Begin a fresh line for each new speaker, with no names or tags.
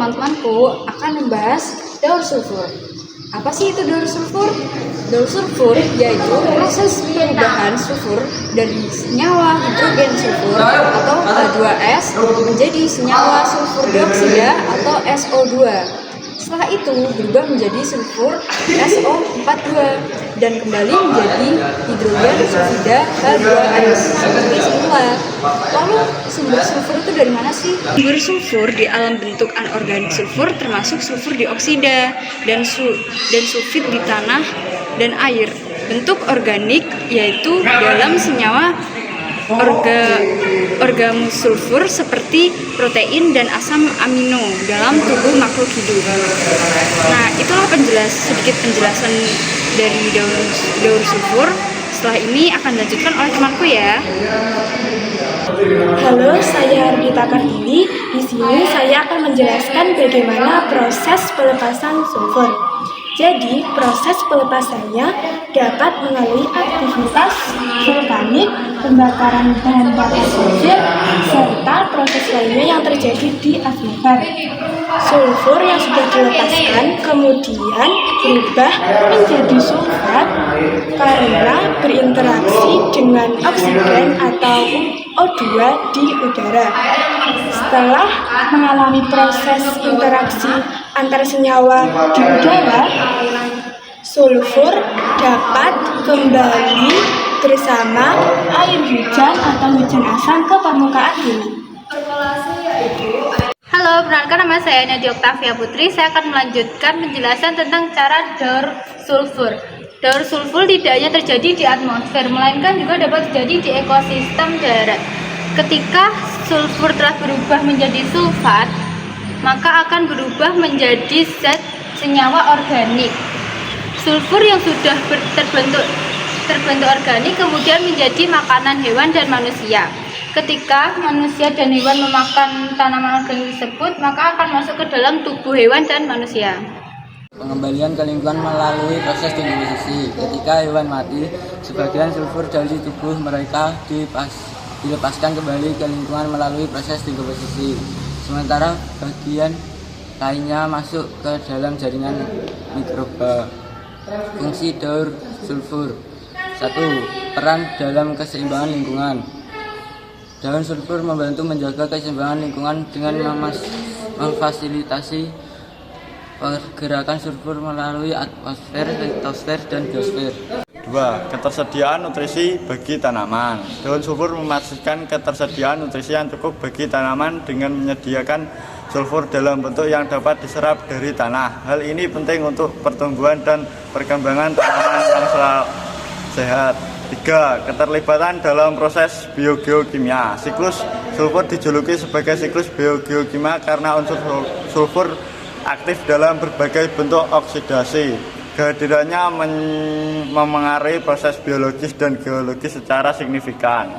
teman-temanku akan membahas daur sulfur. Apa sih itu daur sulfur? Daur sulfur yaitu proses perubahan sulfur dari senyawa hidrogen sulfur atau H2S menjadi senyawa sulfur dioksida atau SO2. Setelah itu berubah menjadi sulfur SO42 dan kembali menjadi hidrogen sulfida H2S seperti semula. Lalu sumber sulfur itu dari mana sih? Sumber sulfur di alam bentuk anorganik sulfur termasuk sulfur dioksida dan sulfit di tanah dan air. Bentuk organik yaitu dalam senyawa orgasulfur seperti protein dan asam amino dalam tubuh makhluk hidup. Nah, itulah sedikit penjelasan dari daur sulfur. Setelah ini akan dilanjutkan oleh temanku ya.
Halo, saya Ardita Kartini. Di sini saya akan menjelaskan bagaimana proses pelepasan sulfur. Jadi, proses pelepasannya dapat melalui aktivitas vulkanik, pembakaran bahan bakar fosil, serta proses lainnya yang terjadi di atmosfer. Sulfur yang sudah dilepaskan kemudian berubah menjadi sulfat karena berinteraksi dengan oksigen atau O2 di udara. Setelah mengalami proses interaksi antar senyawa di udara, sulfur dapat kembali bersama air hujan atau hujan asam ke permukaan bumi.
Halo, perkenalkan nama saya Nadia Oktavia Putri. Saya akan melanjutkan penjelasan tentang cara daur sulfur. Daur sulfur tidak hanya terjadi di atmosfer, melainkan juga dapat terjadi di ekosistem darat. Ketika sulfur telah berubah menjadi sulfat, maka akan berubah menjadi zat senyawa organik. Sulfur yang sudah terbentuk organik kemudian menjadi makanan hewan dan manusia. Ketika manusia dan hewan memakan tanaman organik tersebut, maka akan masuk ke dalam tubuh hewan dan manusia.
Pengembalian ke lingkungan melalui proses dekomposisi. Ketika hewan mati, sebagian sulfur dari tubuh mereka dilepaskan kembali ke lingkungan melalui proses dekomposisi. Sementara bagian lainnya masuk ke dalam jaringan mikroba. Fungsi daur sulfur. 1. Peran dalam keseimbangan lingkungan. Daun sulfur membantu menjaga keseimbangan lingkungan dengan memfasilitasi pergerakan sulfur melalui atmosfer, litosfer, dan biosfer.
2. Ketersediaan nutrisi bagi tanaman. Daun sulfur memastikan ketersediaan nutrisi yang cukup bagi tanaman dengan menyediakan sulfur dalam bentuk yang dapat diserap dari tanah. Hal ini penting untuk pertumbuhan dan perkembangan tanaman yang sehat. 3. Keterlibatan dalam proses biogeokimia. Siklus sulfur dijuluki sebagai siklus biogeokimia karena unsur sulfur aktif dalam berbagai bentuk oksidasi. Kehadirannya memengaruhi proses biologis dan geologis secara signifikan.